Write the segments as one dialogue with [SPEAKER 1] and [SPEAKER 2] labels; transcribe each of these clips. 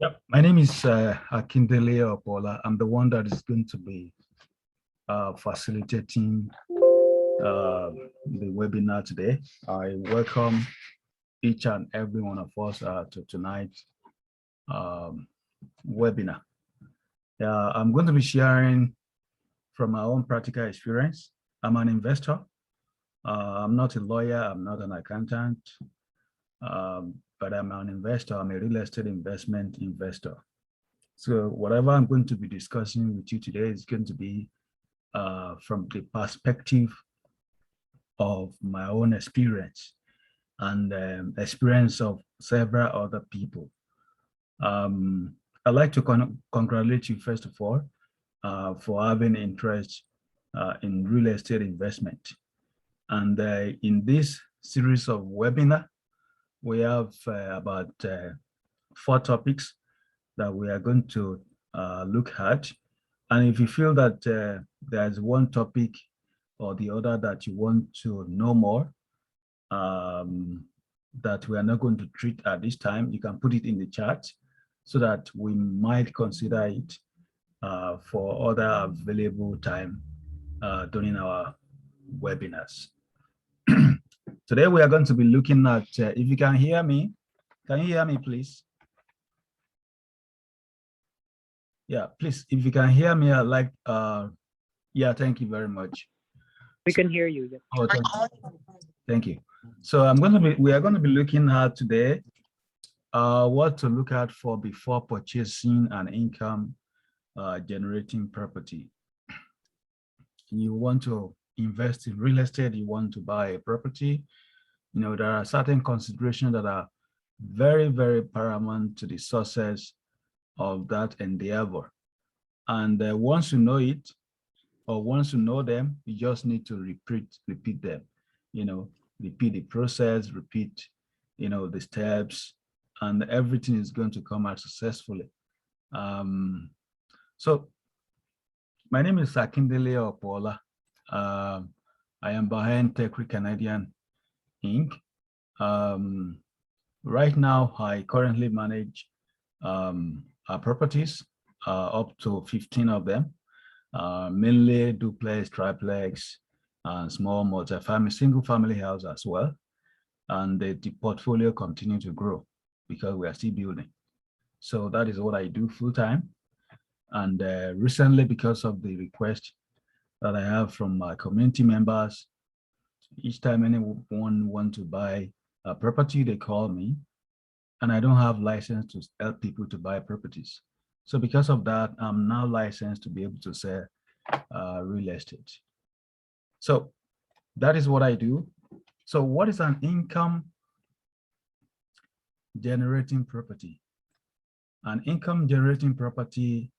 [SPEAKER 1] Yep. My name is Akindele Opola. I'm the one that is going to be facilitating the webinar today. I welcome each and every one of us to tonight's um, webinar. I'm going to be sharing from my own practical experience. I'm an investor. I'm not a lawyer. I'm not an accountant, but I'm an investor. I'm a real estate investment investor. So whatever I'm going to be discussing with you today is going to be from the perspective of my own experience and experience of several other people. I'd like to congratulate you, first of all, for having interest in real estate investment. And in this series of webinar, we have about 4 topics that we are going to look at. And if you feel that there's one topic or the other that you want to know more, that we are not going to treat at this time, you can put it in the chat so that we might consider it for other available time during our webinars. Today we are going to be looking at, if you can hear me, can you hear me, please? Yeah, please, if you can hear me, I'd like, yeah, thank you very much.
[SPEAKER 2] We can hear you. Yeah.
[SPEAKER 1] Oh, thank you. So we are going to be looking at today what to look at for before purchasing an income generating property. You want to invest in real estate, you want to buy a property, you know, there are certain considerations that are very, very paramount to the success of that endeavor. And once you know it, or once you know them, you just need to repeat them, you know, repeat the process, repeat, you know, the steps, and everything is going to come out successfully. So my name is Akindele Opola. I am behind Tech Canadian Inc. Right now, I currently manage our properties, up to 15 of them, mainly duplex, triplex, and small multi-family, single-family house as well. And the portfolio continue to grow because we are still building. So that is what I do full-time. And recently, because of the request that I have from my community members, each time anyone want to buy a property, they call me, and I don't have license to help people to buy properties. So because of that, I'm now licensed to be able to sell real estate. So that is what I do. So what is an income generating property? An income generating property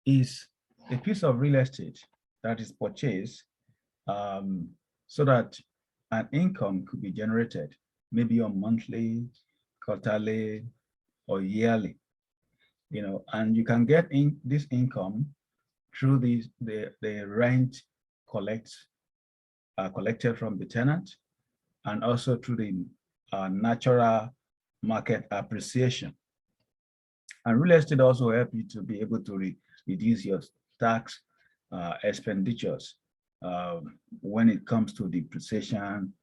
[SPEAKER 1] is a piece of real estate that is purchased so that an income could be generated, maybe on monthly, quarterly, or yearly, you know, and you can get in this income through the rent collected from the tenant, and also through the natural market appreciation. And real estate also help you to be able to reduce your tax expenditures when it comes to depreciation.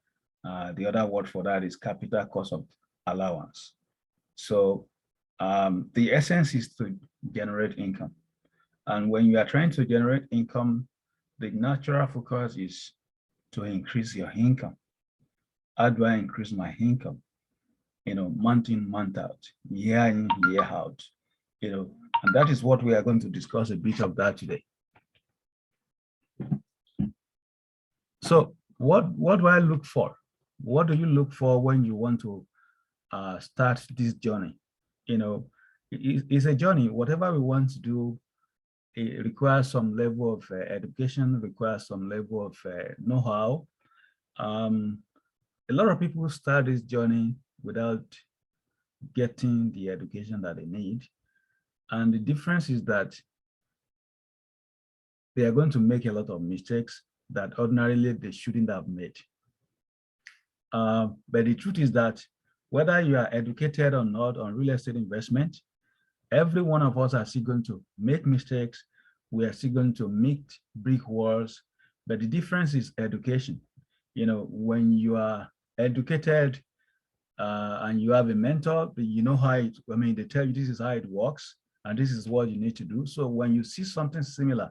[SPEAKER 1] The other word for that is capital cost of allowance. So the essence is to generate income. And when you are trying to generate income, the natural focus is to increase your income. How do I increase my income? You know, month in, month out, year in, year out, you know, and that is what we are going to discuss a bit of that today. So what do I look for? What do you look for when you want to start this journey? You know, it's a journey. Whatever we want to do, it requires some level of education, requires some level of know-how. A lot of people start this journey without getting the education that they need. And the difference is that they are going to make a lot of mistakes that ordinarily they shouldn't have made. But the truth is that whether you are educated or not on real estate investment, every one of us are still going to make mistakes. We are still going to meet brick walls, but the difference is education. You know, when you are educated and you have a mentor, you know how it, I mean, they tell you this is how it works and this is what you need to do. So when you see something similar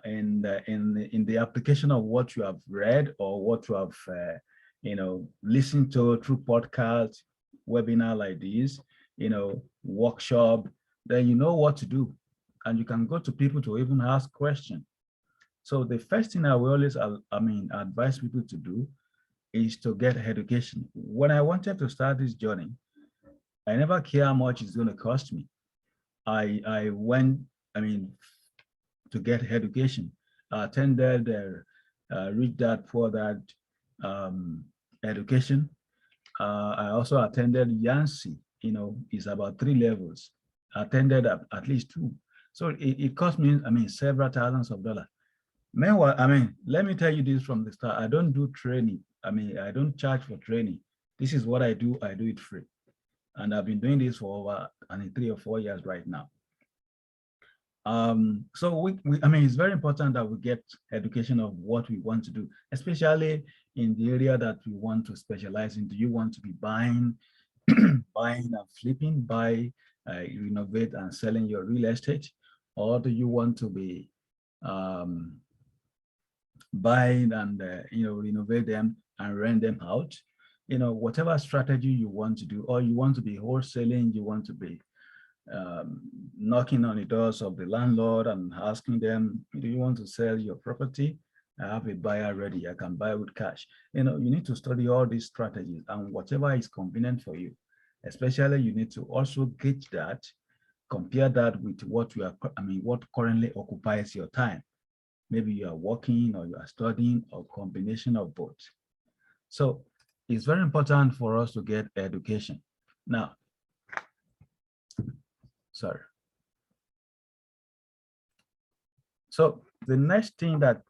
[SPEAKER 1] in the application of what you have read or what you have, you know, listened to through podcast, webinar like this, you know, workshop, then you know what to do. And you can go to people to even ask questions. So the first thing I will always, advise people to do is to get education. When I wanted to start this journey, I never care how much it's going to cost me. I went, I mean, to get education. I attended Rich Dad Poor Dad education. I also attended Yancy, you know, it's about 3 levels. I attended at least 2. So it cost me, I mean, several thousands of dollars. Meanwhile, I mean, let me tell you this from the start. I don't do training. I mean, I don't charge for training. This is what I do it free. And I've been doing this for over 3 or 4 years right now. So I mean, it's very important that we get education of what we want to do, especially in the area that we want to specialize in. Do you want to be buying, buying and flipping, buy, renovate and selling your real estate? Or do you want to be buying and, you know, renovate them and rent them out? You know, whatever strategy you want to do, or you want to be wholesaling, you want to be knocking on the doors of the landlord and asking them, do you want to sell your property? I have a buyer ready, I can buy with cash. You know, you need to study all these strategies and whatever is convenient for you. Especially you need to also gauge that, compare that with what you are, I mean, what currently occupies your time. Maybe you are working or you are studying or combination of both. So it's very important for us to get education. Now, sorry. So the next thing that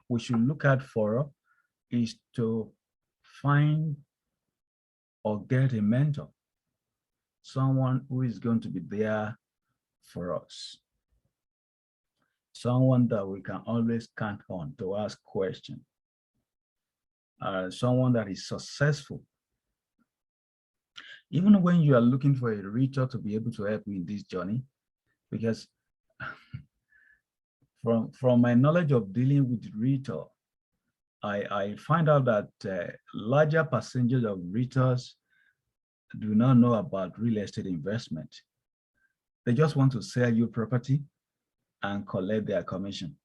[SPEAKER 1] we should look at for is to find or get a mentor, someone who is going to be there for us, someone that we can always count on to ask questions, someone that is successful. Even when you are looking for a realtor to be able to help you in this journey, because from my knowledge of dealing with realtor, I find out that larger percentage of realtors do not know about real estate investment. They just want to sell you property and collect their commission.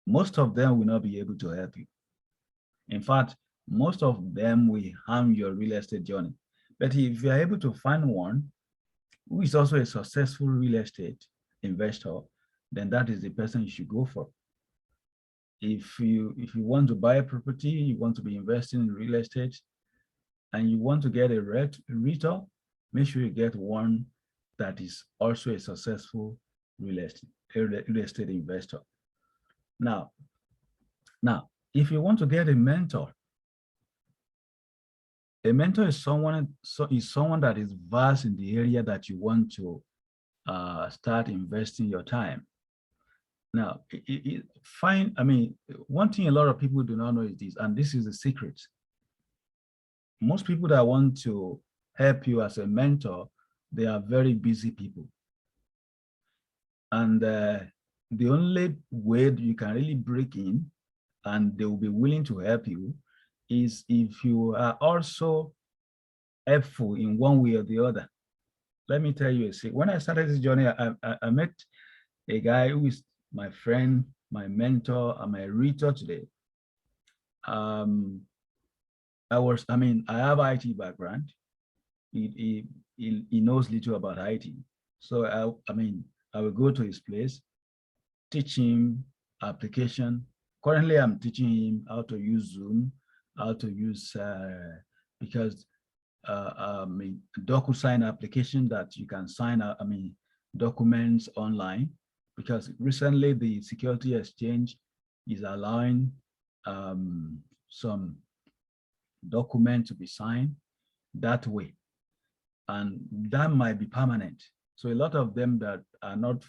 [SPEAKER 1] Most of them will not be able to help you. In fact, most of them will harm your real estate journey. But if you are able to find one who is also a successful real estate investor, then that is the person you should go for. If you want to buy a property, you want to be investing in real estate, and you want to get a realtor, make sure you get one that is also a successful real estate investor. Now, if you want to get a mentor is someone that is vast in the area that you want to start investing your time. Now, I mean, one thing a lot of people do not know is this, and this is the secret. Most people that want to help you as a mentor, they are very busy people. And the only way you can really break in and they will be willing to help you is if you are also helpful in one way or the other. Let me tell you, see, when I started this journey, I met a guy who is my friend, my mentor, and my realtor today. I have IT background. He knows little about IT. So I will go to his place, teach him application. Currently, I'm teaching him how to use Zoom, how to use, because DocuSign application that you can sign, documents online, because recently the Security Exchange is allowing some document to be signed that way. and that might be permanent. So a lot of them that are not,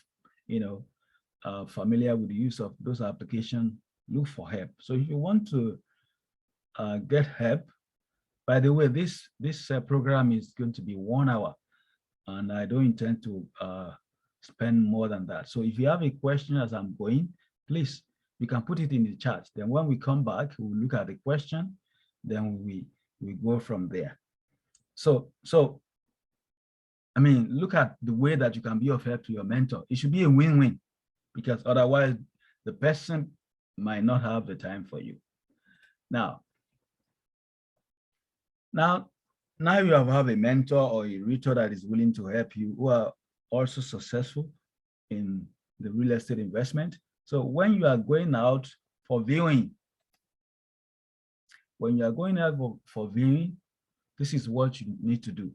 [SPEAKER 1] familiar with the use of those applications, look for help. So if you want to get help, by the way, this program is going to be 1 hour, and I don't intend to spend more than that. So if you have a question as I'm going, please, you can put it in the chat. Then when we come back, we'll look at the question, then we go from there. So I mean, look at the way that you can be of help to your mentor. It should be a win-win, because otherwise the person might not have the time for you. Now you have a mentor or a realtor that is willing to help you, who are also successful in the real estate investment. So when you are going out for viewing, this is what you need to do.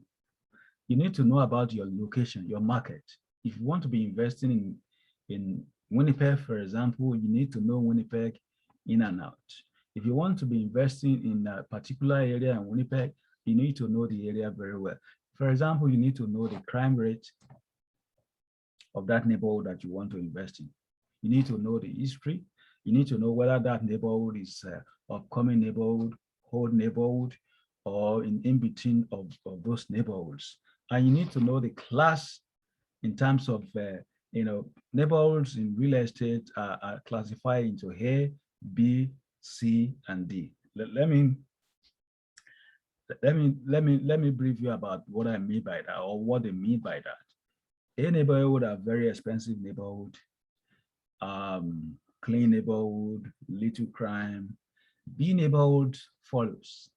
[SPEAKER 1] You need to know about your location, your market. If you want to be investing in Winnipeg, for example, you need to know Winnipeg in and out. If you want to be investing in a particular area in Winnipeg, you need to know the area very well. For example, you need to know the crime rate of that neighborhood that you want to invest in. You need to know the history. You need to know whether that neighborhood is upcoming neighborhood, old neighborhood, or in between of those neighborhoods. And you need to know the class in terms of, neighborhoods in real estate are classified into A, B, C, and D. Let me brief you about what I mean by that, or what they mean by that. A neighborhood are very expensive neighborhood, clean neighborhood, little crime. B neighborhood follows,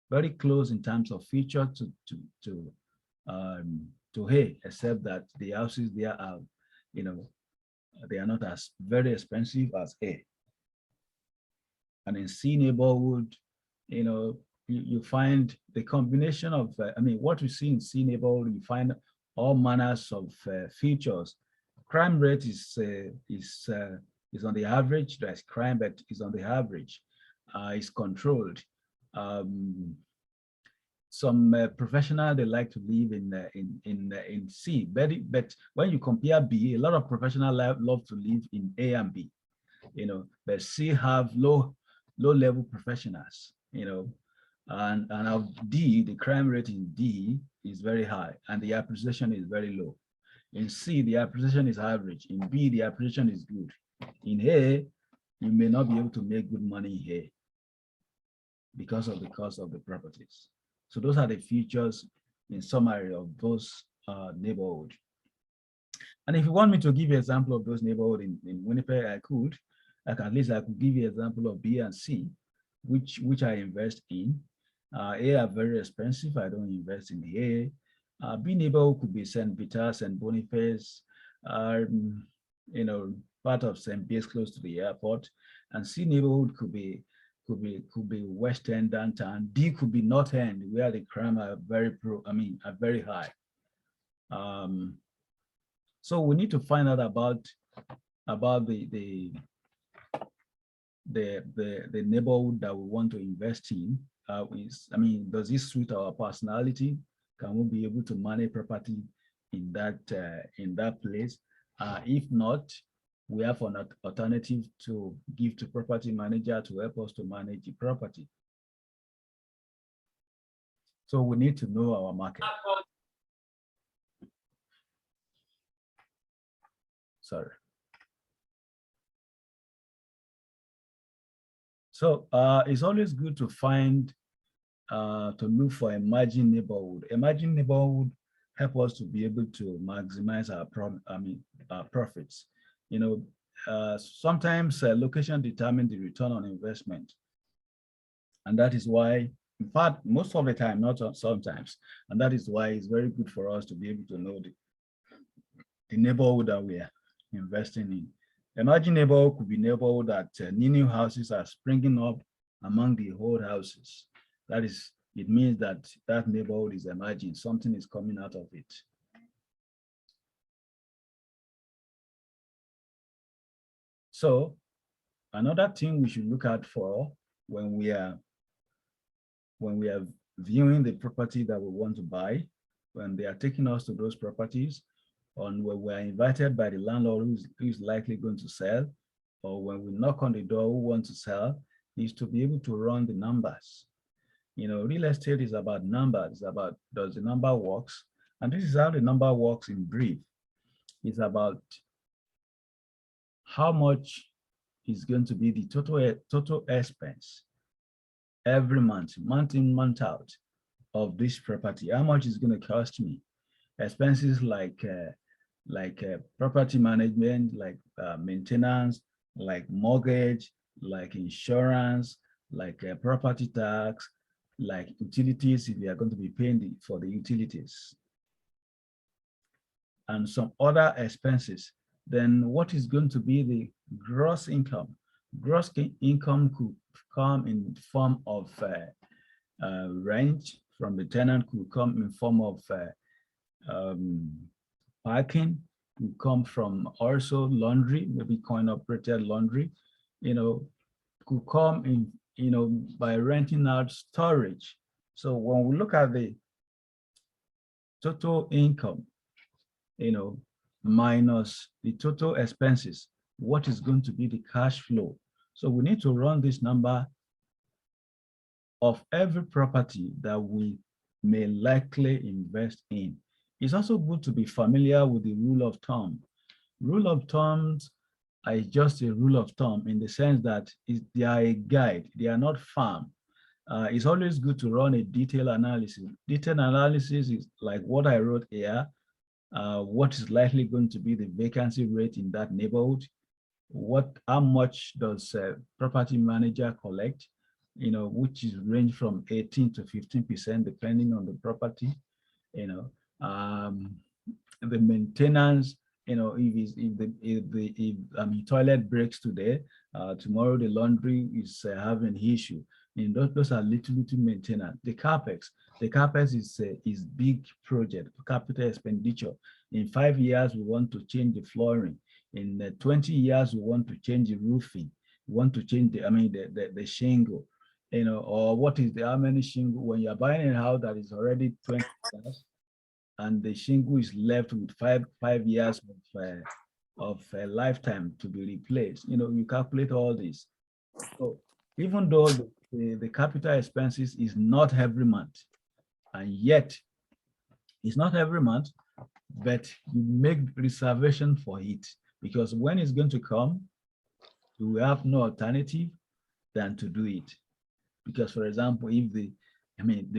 [SPEAKER 1] very close in terms of feature to A, except that the houses there are, they are not as very expensive as A. And in C neighborhood, you find the combination of, what we see in C neighborhood, you find all manners of features. Crime rate is on the average. There's crime, but is on the average. It's controlled. Some professional, they like to live in C, but when you compare B, a lot of professionals love to live in A and B, but C have low level professionals, and of D, the crime rate in D is very high and the appreciation is very low. In C, the appreciation is average. In B, the appreciation is good. In A, you may not be able to make good money here because of the cost of the properties. So those are the features in summary of those neighborhoods. And if you want me to give you an example of those neighborhoods in Winnipeg, I could. At least I could give you an example of B and C, which I invest in. A are very expensive. I don't invest in the A. B neighborhood could be St. Vitus and Boniface, part of St. Base close to the airport. And C neighborhood could be West End downtown. D could be North End, where the crime are very high. So we need to find out about the neighborhood that we want to invest in. Does this suit our personality? Can we be able to manage property in that place? If not, we have an alternative to give to property manager to help us to manage the property. So we need to know our market. Sorry. So it's always good to look for emerging neighborhood. Emerging neighborhood help us to be able to maximize our profits. Sometimes location determines the return on investment. And that is why, in fact, most of the time, not sometimes, and that is why it's very good for us to be able to know the neighborhood that we are investing in. Emerging neighborhood could be neighborhood that new houses are springing up among the old houses. That is, it means that that neighborhood is emerging, something is coming out of it. So another thing we should look out for when we are viewing the property that we want to buy when they are taking us to those properties, on when we are invited by the landlord who is likely going to sell, or when we knock on the door who wants to sell, is to be able to run the numbers. Real estate is about numbers, it's about does the number works? And this is how the number works in brief. It's about how much is going to be the total expense every month, month in, month out of this property. How much is going to cost me? Expenses like property management, like maintenance, like mortgage, like insurance, like property tax, like utilities if you are going to be paying for the utilities, and some other expenses. Then what is going to be the gross income? Gross income could come in form of rent from the tenant, could come in form of parking, could come from also laundry, maybe coin operated laundry, could come in, by renting out storage. So when we look at the total income, minus the total expenses, what is going to be the cash flow? So we need to run this number of every property that we may likely invest in. It's also good to be familiar with the rule of thumb. Rule of thumbs are just a rule of thumb in the sense that they are a guide, they are not firm. It's always good to run a detailed analysis. Detailed analysis is like what I wrote here. What is likely going to be the vacancy rate in that neighborhood? How much does a property manager collect? Which is range from 18 to 15% depending on the property. The maintenance. If toilet breaks today, tomorrow the laundry is having issue. Those are little maintenance. The capex is big project, capital expenditure. In 5 years, we want to change the flooring. In 20 years, we want to change the roofing. We want to change the shingle. Or what is how many shingle when you're buying a house that is already 20 years and the shingle is left with five years of a lifetime to be replaced. You calculate all this. So even though the capital expenses is not every month, and yet it's not every month, but you make reservation for it, because when it's going to come, you will have no alternative than to do it. Because, for example, if the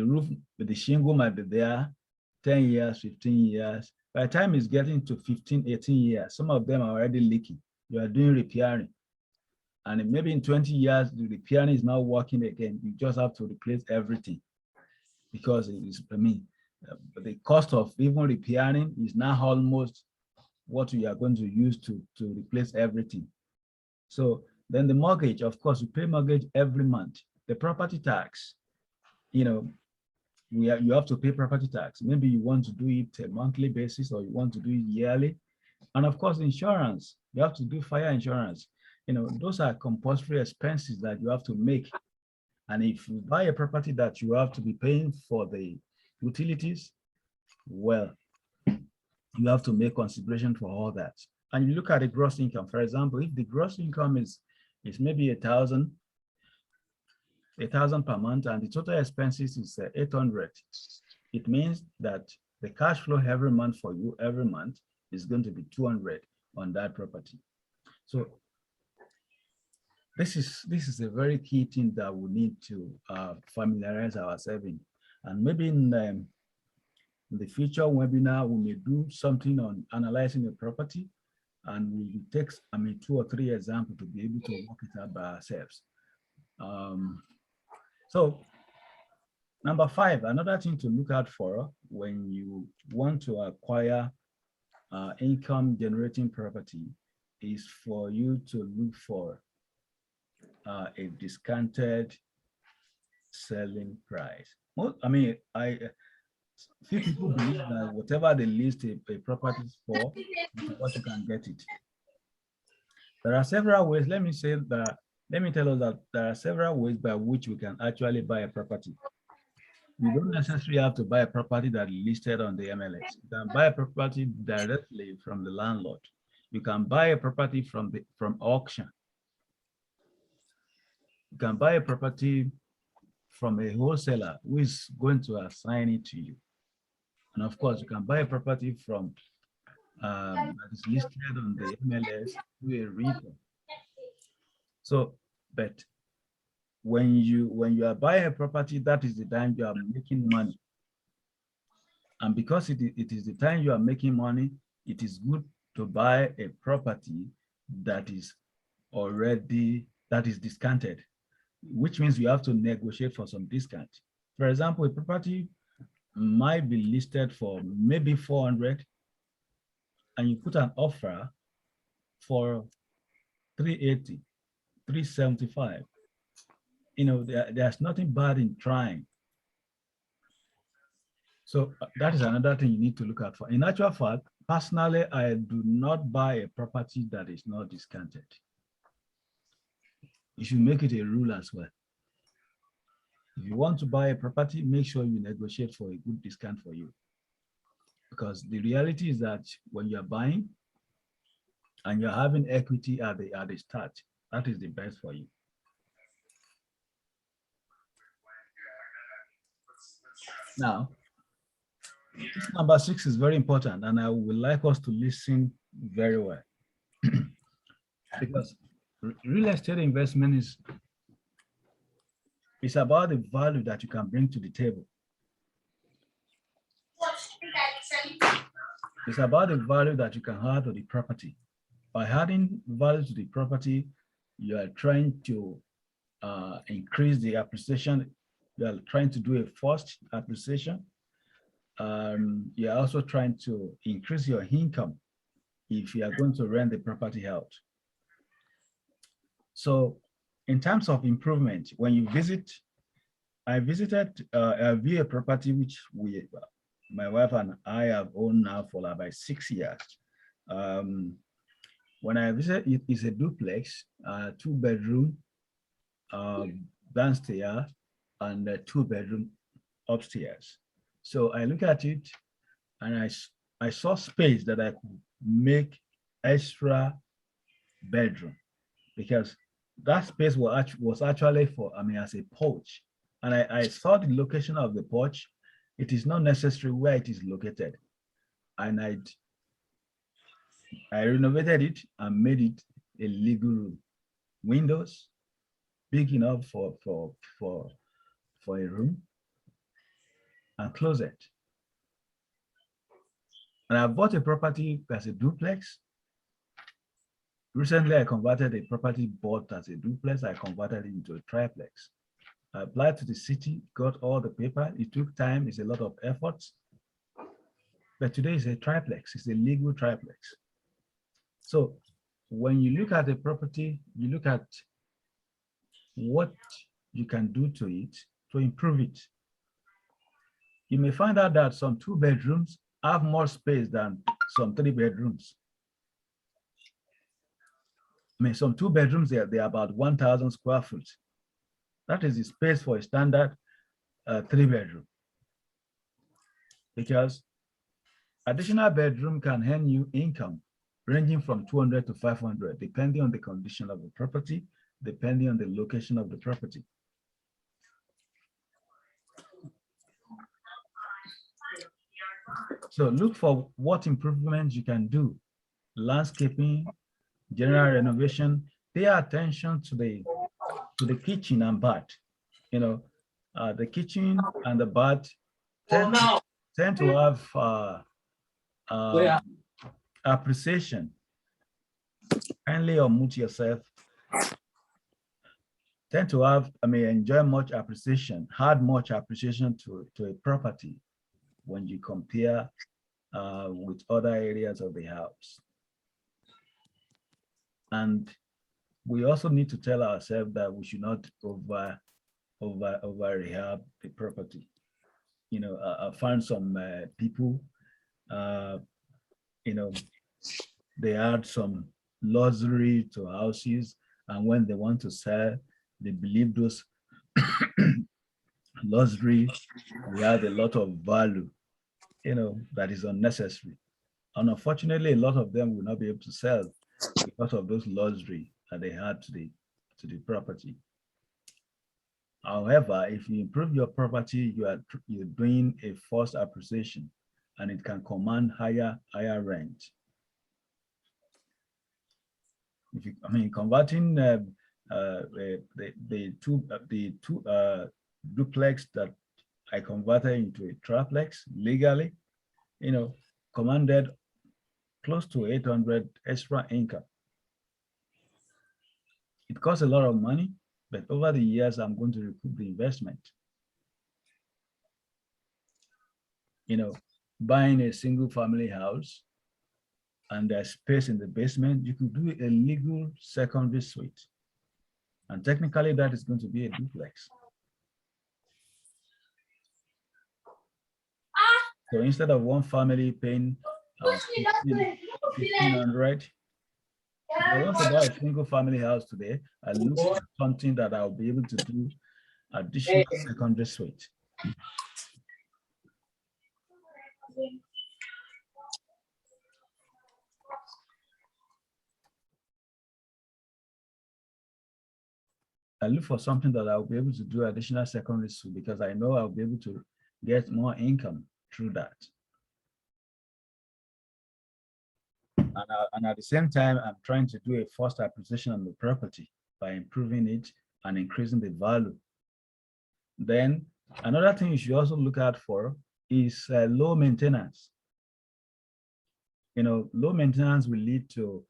[SPEAKER 1] roof, the shingle might be there 10 years, 15 years. By the time it's getting to 15, 18 years, some of them are already leaking. You are doing repairing. And maybe in 20 years, the repairing is not working again. You just have to replace everything. Because it is, the cost of even repairing is now almost what you are going to use to replace everything. So then the mortgage, of course, you pay mortgage every month. The property tax, you have to pay property tax. Maybe you want to do it a monthly basis or you want to do it yearly. And of course, insurance, you have to do fire insurance. Those are compulsory expenses that you have to make. And if you buy a property that you have to be paying for the utilities, well, you have to make consideration for all that. And you look at the gross income. For example, if the gross income is maybe 1,000 per month and the total expenses is 800, it means that the cash flow every month for you every month is going to be 200 on that property. So this is a very key thing that we need to familiarize ourselves in. And maybe in the future webinar, we may do something on analyzing a property, and we will take 2 or 3 examples to be able to work it out by ourselves. So number 5, another thing to look out for when you want to acquire income generating property is for you to look for a discounted selling price. Few people believe that whatever they list a property for, what you can get it. There are several ways. Let me tell us that there are several ways by which we can actually buy a property. You don't necessarily have to buy a property that is listed on the MLS. You can buy a property directly from the landlord. You can buy a property from auction. You can buy a property from a wholesaler who is going to assign it to you. And of course, you can buy a property from that is listed on the MLS to a realtor. So, but when you are buying a property, that is the time you are making money. And because it is the time you are making money, it is good to buy a property that is discounted, which means you have to negotiate for some discount. For example, a property might be listed for maybe 400 and you put an offer for 380, 375. There's nothing bad in trying. So that is another thing you need to look out for. In actual fact, personally, I do not buy a property that is not discounted. You should make it a rule as well. If you want to buy a property, make sure you negotiate for a good discount for you. Because the reality is that when you're buying and you're having equity at the start, that is the best for you. Now, number 6 is very important, and I would like us to listen very well. Because real estate investment is about the value that you can bring to the table. It's about the value that you can add to the property. By adding value to the property, you are trying to increase the appreciation. You are trying to do a first appreciation. You are also trying to increase your income if you are going to rent the property out. So in terms of improvement, when you visit, I visited a property which my wife and I have owned now for about 6 years. When I visited, it is a duplex, 2-bedroom downstairs and a 2-bedroom upstairs. So I look at it and I saw space that I could make extra bedroom, because that space was actually for, as a porch. And I saw the location of the porch. It is not necessary where it is located. And I renovated it and made it a legal room. Windows, big enough for a room, and closet. And I bought a property as a duplex. Recently, I converted a property bought as a duplex. I converted it into a triplex. I applied to the city, got all the paper. It took time. It's a lot of effort. But today it's a triplex. It's a legal triplex. So when you look at a property, you look at what you can do to it to improve it. You may find out that some 2 bedrooms have more space than some 3 bedrooms. Some 2 bedrooms, they're about 1,000 square feet. That is the space for a standard 3-bedroom. Because additional bedroom can earn you income ranging from 200 to 500, depending on the condition of the property, depending on the location of the property. So look for what improvements you can do. Landscaping, general renovation. Pay attention to the kitchen and bath. The kitchen and the bath tend to have appreciation. Kindly unmute yourself. Tend to have, enjoy much appreciation, add much appreciation to a property when you compare with other areas of the house. And we also need to tell ourselves that we should not over rehab the property. I found some people, they add some luxury to houses, and when they want to sell, they believe those luxury. We add a lot of value, that is unnecessary. And unfortunately, a lot of them will not be able to sell because of those luxury that they had to the property. However, if you improve your property, you're doing a forced appreciation, and it can command higher rent. If you, converting the two duplex that I converted into a triplex legally, commanded close to 800 extra income. It costs a lot of money, but over the years, I'm going to recoup the investment. Buying a single family house and there's space in the basement, you could do a legal secondary suite. And technically that is going to be a duplex. So instead of one family paying 1,500, if I want to buy a single family house today, I look for something that I'll be able to do additional secondary suite. I look for something that I'll be able to do additional secondary suite because I know I'll be able to get more income through that. And at the same time, I'm trying to do a forced appreciation on the property by improving it and increasing the value. Then another thing you should also look out for is low maintenance. Low maintenance will lead to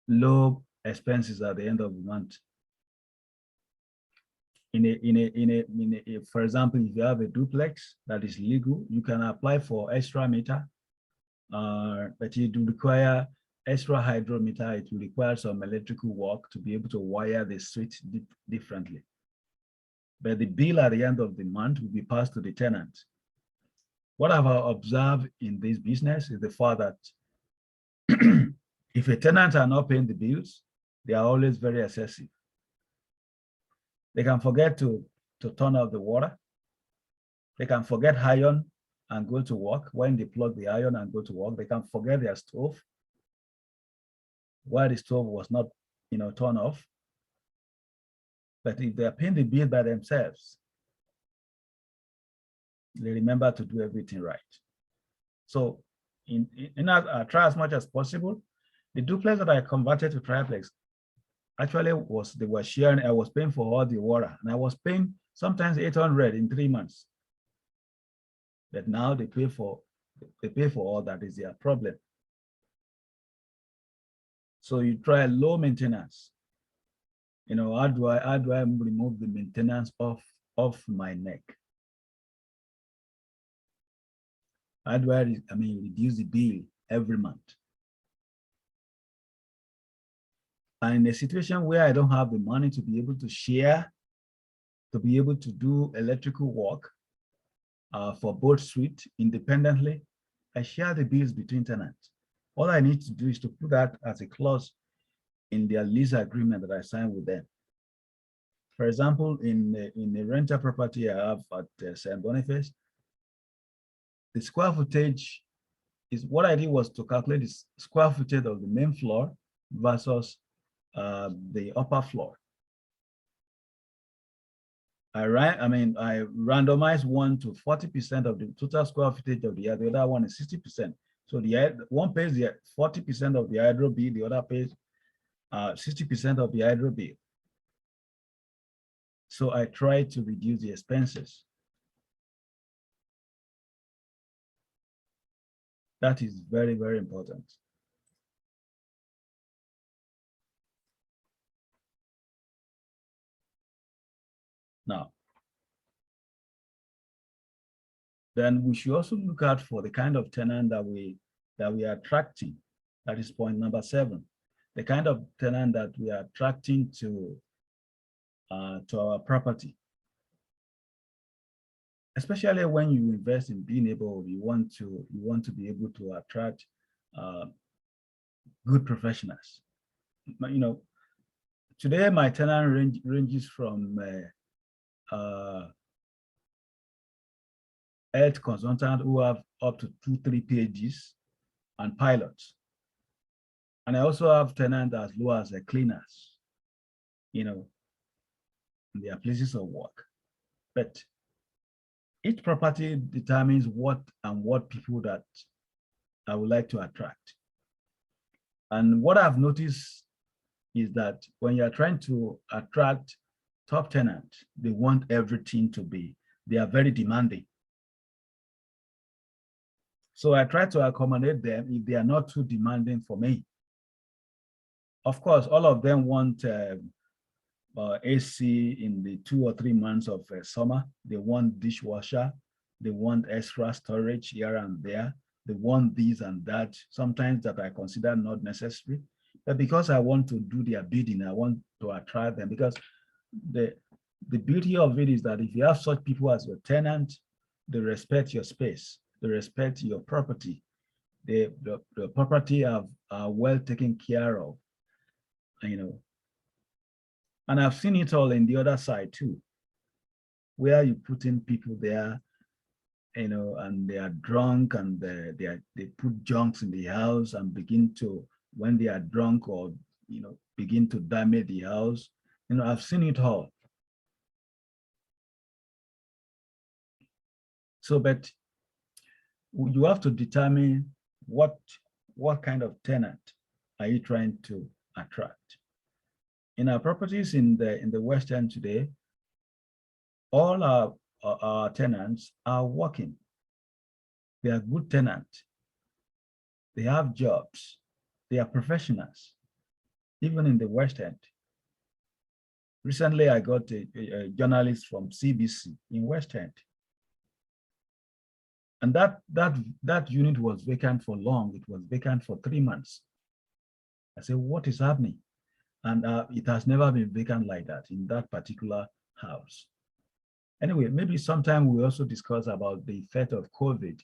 [SPEAKER 1] low expenses at the end of the month. For example, if you have a duplex that is legal, you can apply for extra meter, but it will require extra hydrometer. It will require some electrical work to be able to wire the switch differently. But the bill at the end of the month will be passed to the tenant. What I've observed in this business is the fact that if a tenant are not paying the bills, they are always very excessive. They can forget to turn off the water. They can forget iron and go to work. When they plug the iron and go to work, they can forget their stove while the stove was not, turned off. But if they're paying the bill by themselves, they remember to do everything right. So I try as much as possible. The duplex that I converted to triplex actually they were sharing. I was paying for all the water, and I was paying sometimes 800 in 3 months. But now they pay for all that. Is their problem. So you try low maintenance. How do I remove the maintenance off my neck? How do I reduce the bill every month? And in a situation where I don't have the money to be able to share, to be able to do electrical work for both suites independently, I share the bills between tenants. All I need to do is to put that as a clause in their lease agreement that I signed with them. For example, in the rental property I have at St. Boniface, the square footage is what I did was to calculate the square footage of the main floor versus the upper floor. I randomized one to 40% of the total square footage of the other one is 60%. So the one pays the 40% of the hydro bill, the other pays 60% of the hydro bill. So I try to reduce the expenses. That is very, very important. Now, then we should also look out for the kind of tenant that we are attracting. That is point number 7. The kind of tenant that we are attracting to our property. Especially when you invest in being able, you want to be able to attract good professionals. Today my tenant ranges from health consultants who have up to 2-3 PhDs and pilots. And I also have tenants as low as cleaners, you know, in their places of work. But each property determines what people that I would like to attract. And what I've noticed is that when you're trying to attract top tenants, they want everything to be, they are very demanding. So I try to accommodate them if they are not too demanding for me. Of course, all of them want AC in the 2 or 3 months of summer. They want dishwasher. They want extra storage here and there. They want this and that, sometimes that I consider not necessary. But because I want to do their bidding, I want to attract them, because the beauty of it is that if you have such people as your tenant, they respect your space, they respect your property. The property are well taken care of, you know. And I've seen it all in the other side too, where you put in people there, you know, and they are drunk and they put junks in the house and begin to, when they are drunk or, you know, begin to damage the house. You know, I've seen it all. So, but you have to determine what kind of tenant are you trying to attract. In our properties in the West End today, all our tenants are working. They are good tenants. They have jobs. They are professionals, even in the West End. Recently, I got a journalist from CBC in West End. And that unit was vacant for long. It was vacant for 3 months. I said, what is happening? And it has never been vacant like that in that particular house. Anyway, maybe sometime we also discuss about the effect of COVID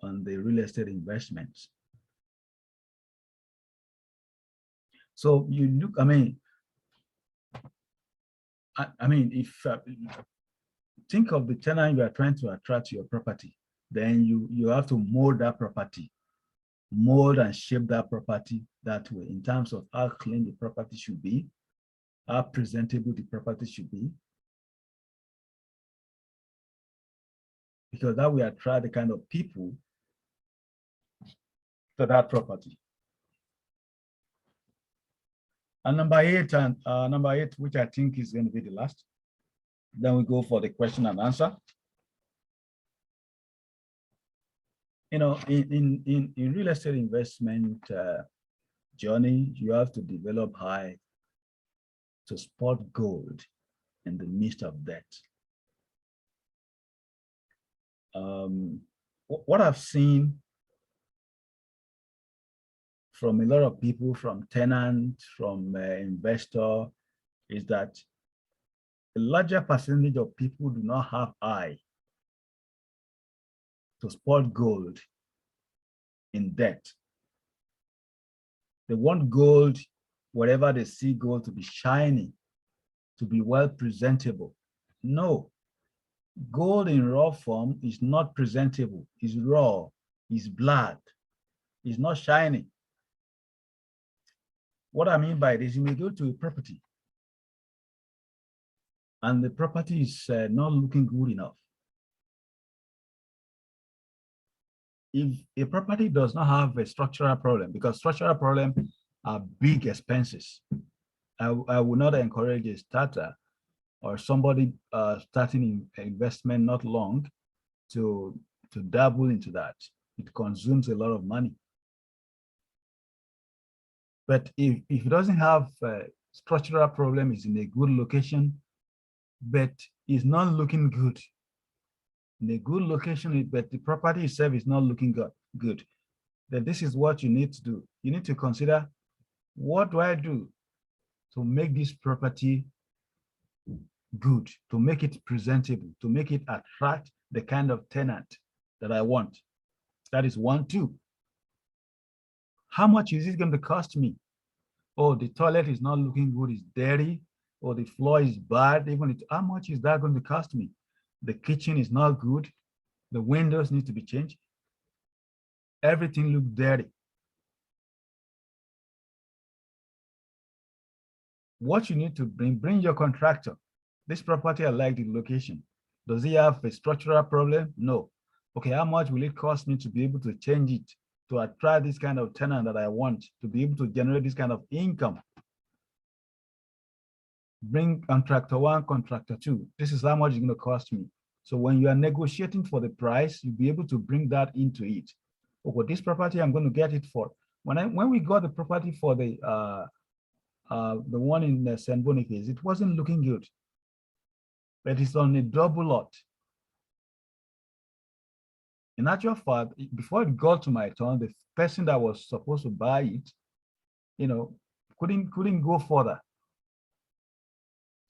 [SPEAKER 1] on the real estate investments. So you look, I mean, if think of the tenant you are trying to attract to your property, then you have to mold that property, mold and shape that property that way in terms of how clean the property should be, how presentable the property should be, because that will attract the kind of people to that property. And number eight, which I think is going to be the last, then we go for the question and answer. You know, in real estate investment journey, you have to develop high to spot gold in the midst of debt. What I've seen from a lot of people, from tenants, from investor, is that a larger percentage of people do not have eye to spot gold in debt. They want gold, wherever they see gold, to be shiny, to be well presentable. No, gold in raw form is not presentable, it's raw, it's black, it's not shiny. What I mean by this, you may go to a property and the property is not looking good enough. If a property does not have a structural problem, because structural problems are big expenses, I would not encourage a starter or somebody starting in investment not long to dabble into that. It consumes a lot of money. But if it doesn't have structural problem, is in a good location, but is not looking good. In a good location, but the property itself is not looking good, then this is what you need to do. You need to consider, what do I do to make this property good, to make it presentable, to make it attract the kind of tenant that I want? That is 1, 2. How much is it going to cost me? Oh, the toilet is not looking good, it's dirty. or the floor is bad, even how much is that going to cost me? The kitchen is not good. The windows need to be changed. Everything looks dirty. What you need to bring your contractor. This property, I like the location. Does he have a structural problem? No. Okay, how much will it cost me to be able to change it, to attract this kind of tenant that I want, to be able to generate this kind of income? Bring contractor one, contractor two. This is how much it's going to cost me. So when you are negotiating for the price, you'll be able to bring that into it. Okay, this property, I'm going to get it for. When we got the property for the one in St. Boniface, it wasn't looking good. But it's on a double lot. In actual fact, before it got to my turn, the person that was supposed to buy it, couldn't go further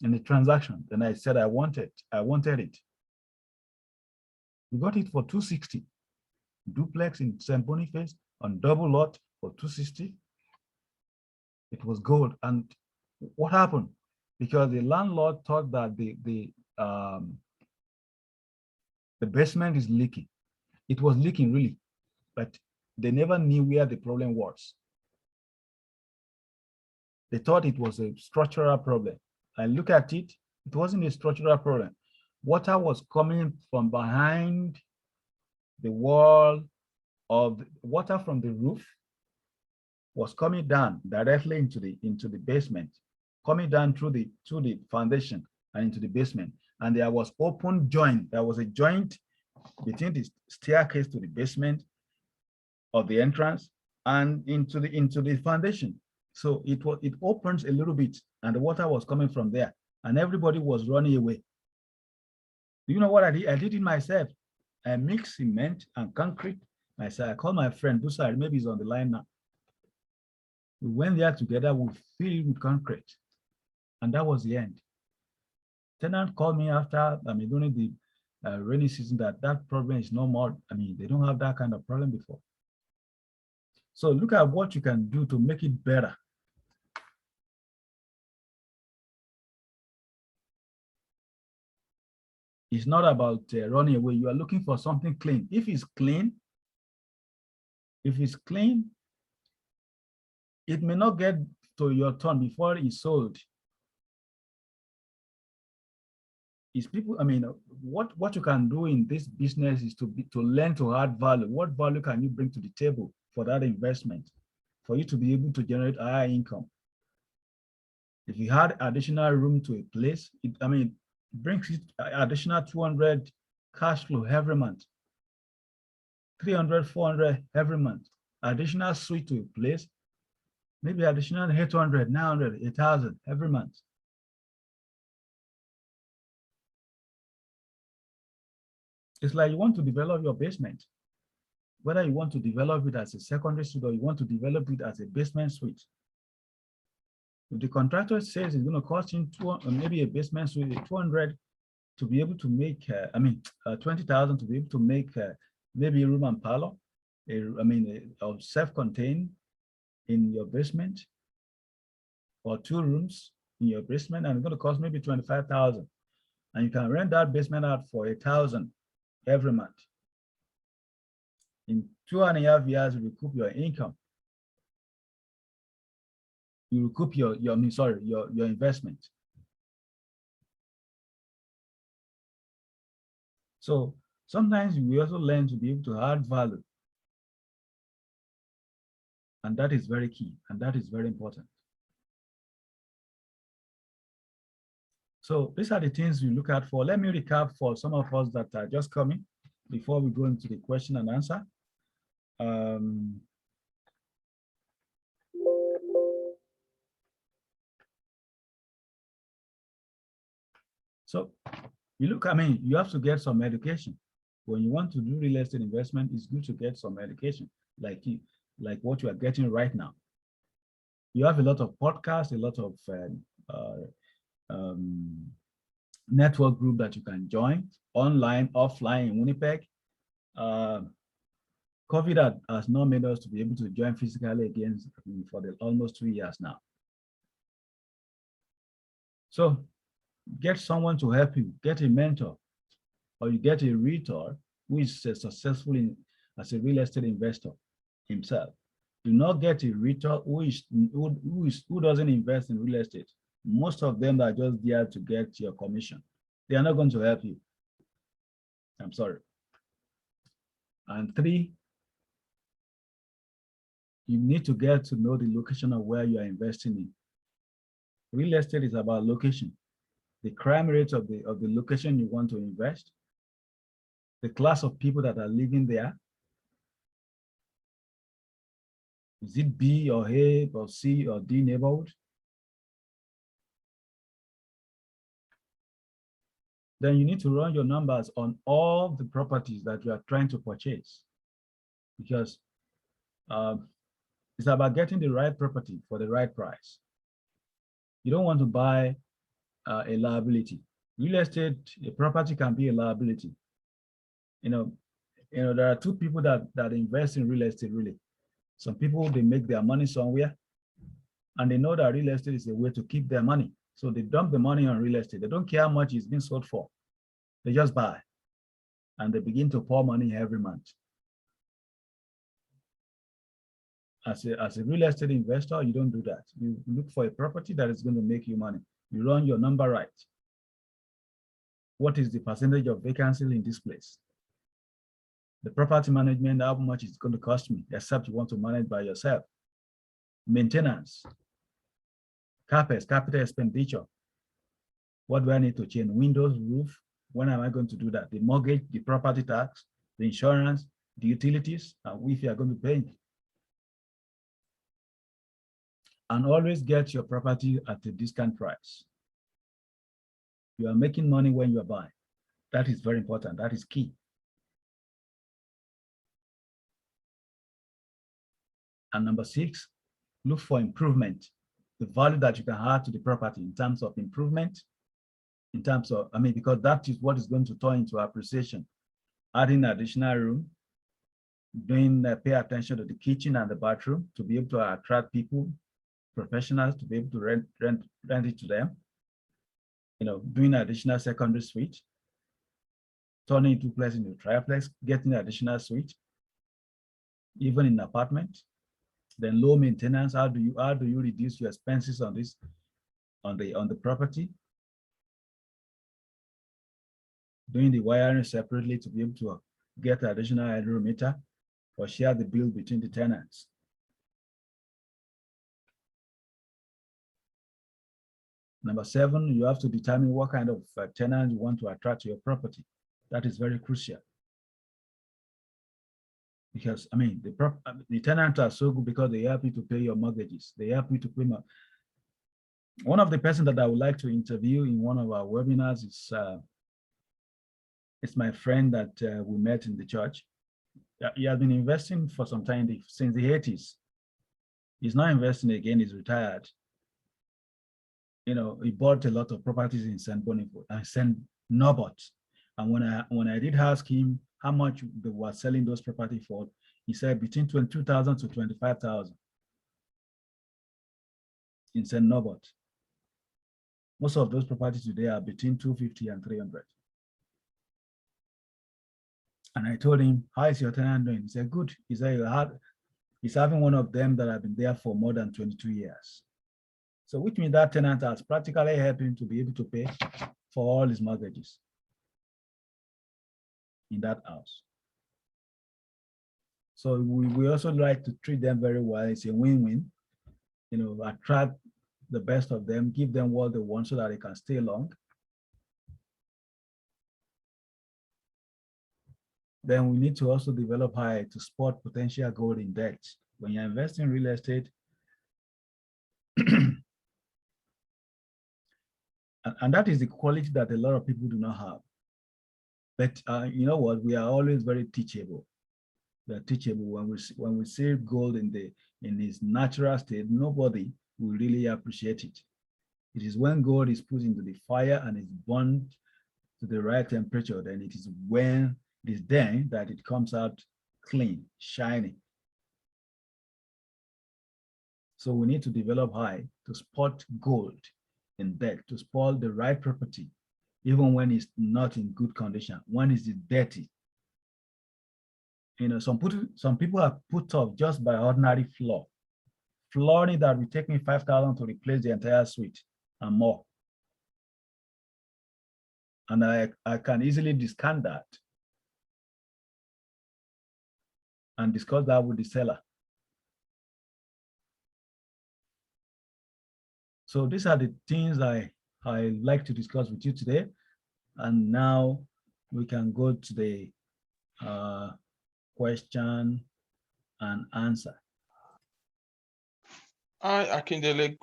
[SPEAKER 1] in the transaction. Then I said I wanted it. We got it for 260. Duplex in St. Boniface on double lot for 260. It was gold. And what happened? Because the landlord thought that the basement is leaking. It was leaking really, but they never knew where the problem was. They thought it was a structural problem. I look at it, it wasn't a structural problem. Water was coming from behind the wall of water from the roof was coming down directly into the basement, coming down through the foundation and into the basement. And there was open joint. There was a joint between the staircase to the basement of the entrance and into the foundation. So it opens a little bit and the water was coming from there and everybody was running away. You know what I did? I did it myself. I mixed cement and concrete myself. I called my friend Busari, maybe he's on the line now. We went there together, we filled it with concrete. And that was the end. Tenant called me after, during the rainy season that problem is no more. They don't have that kind of problem before. So look at what you can do to make it better. It's not about running away. You are looking for something clean. If it's clean, it may not get to your turn before it's sold. Is people, what you can do in this business is to learn to add value. What value can you bring to the table for that investment, for you to be able to generate higher income? If you had additional room to a place, it brings it additional 200 cash flow every month, 300, 400 every month. Additional suite to a place, maybe additional 800, 900, 1,000 every month. It's like you want to develop your basement, whether you want to develop it as a secondary suite or you want to develop it as a basement suite. If the contractor says it's going to cost him maybe a basement suite 200 to be able to make, 20,000 to be able to make maybe a room and parlor, self-contained in your basement, or 2 rooms in your basement, and it's going to cost maybe 25,000, and you can rent that basement out for 1,000 every month. In 2.5 years, you recoup your income. You recoup your investment. So sometimes we also learn to be able to add value. And that is very key, and that is very important. So these are the things we look at for. Let me recap for some of us that are just coming before we go into the question and answer. So you look, you have to get some education. When you want to do real estate investment, it's good to get some education, like what you are getting right now. You have a lot of podcasts, a lot of network group that you can join, online, offline in Winnipeg. COVID has not made us to be able to join physically again for almost 2 years now. So get someone to help you, get a mentor, or you get a realtor who is successful as a real estate investor himself. Do not get a realtor who doesn't invest in real estate. Most of them are just there to get your commission. They are not going to help you. I'm sorry. And three, you need to get to know the location of where you are investing in. Real estate is about location, the crime rate of the location you want to invest, the class of people that are living there. Is it B or A or C or D neighborhood? Then you need to run your numbers on all the properties that you are trying to purchase, because it's about getting the right property for the right price. You don't want to buy a liability. Real estate, a property can be a liability. There are two people that invest in real estate, really. Some people, they make their money somewhere, and they know that real estate is a way to keep their money. So they dump the money on real estate. They don't care how much it's been sold for. They just buy, and they begin to pour money every month. As a real estate investor, you don't do that. You look for a property that is going to make you money. You run your number right. What is the percentage of vacancy in this place? The property management, how much it's going to cost me, except you want to manage by yourself. Maintenance, CapEx, capital expenditure. What do I need to change? Windows, roof. When am I going to do that? The mortgage, the property tax, the insurance, the utilities, and if you are going to pay. And always get your property at a discount price. You are making money when you are buying. That is very important. That is key. And number 6, look for improvement. The value that you can add to the property in terms of improvement, in terms of, because that is what is going to turn into appreciation. Adding additional room, pay attention to the kitchen and the bathroom to be able to attract people, professionals, to be able to rent it to them. Doing additional secondary suite, turning duplex into triplex, getting additional suite, even in apartment. Then low maintenance. How do you reduce your expenses on this, on the property? Doing the wiring separately to be able to get additional hydro meter or share the bill between the tenants. Number 7, you have to determine what kind of tenant you want to attract to your property. That is very crucial. Because the tenants are so good because they help you to pay your mortgages. They help you to pay. One of the persons that I would like to interview in one of our webinars is it's my friend that we met in the church. He has been investing for some time, since the 80s. He's not investing again, he's retired. He bought a lot of properties in St. Boniface and St. Norbert. And when I did ask him how much they were selling those property for, he said between 22,000 to 25,000 in St. Norbert. Most of those properties today are between 250 and 300. And I told him, how is your tenant doing? He said, good. He said, he's having one of them that have been there for more than 22 years. So which means that tenant has practically helped him to be able to pay for all his mortgages in that house. So we also like to treat them very well. It's a win-win. Attract the best of them, give them what they want so that they can stay long. Then we need to also develop high to spot potential gold in debt. When you invest in real estate, and that is the quality that a lot of people do not have. But you know what? We are always very teachable. We are teachable. When we see gold in its natural state, nobody will really appreciate it. It is when gold is put into the fire and is burned to the right temperature, then it is then that it comes out clean, shiny. So we need to develop high to spot gold in debt to spoil the right property, even when it's not in good condition, when it's dirty. You know, some people are put off just by ordinary floor. Flooring that will take me 5,000 to replace the entire suite and more. And I can easily discount that and discuss that with the seller. So these are the things I like to discuss with you today. And now we can go to the question and answer.
[SPEAKER 3] Hi, Akindele.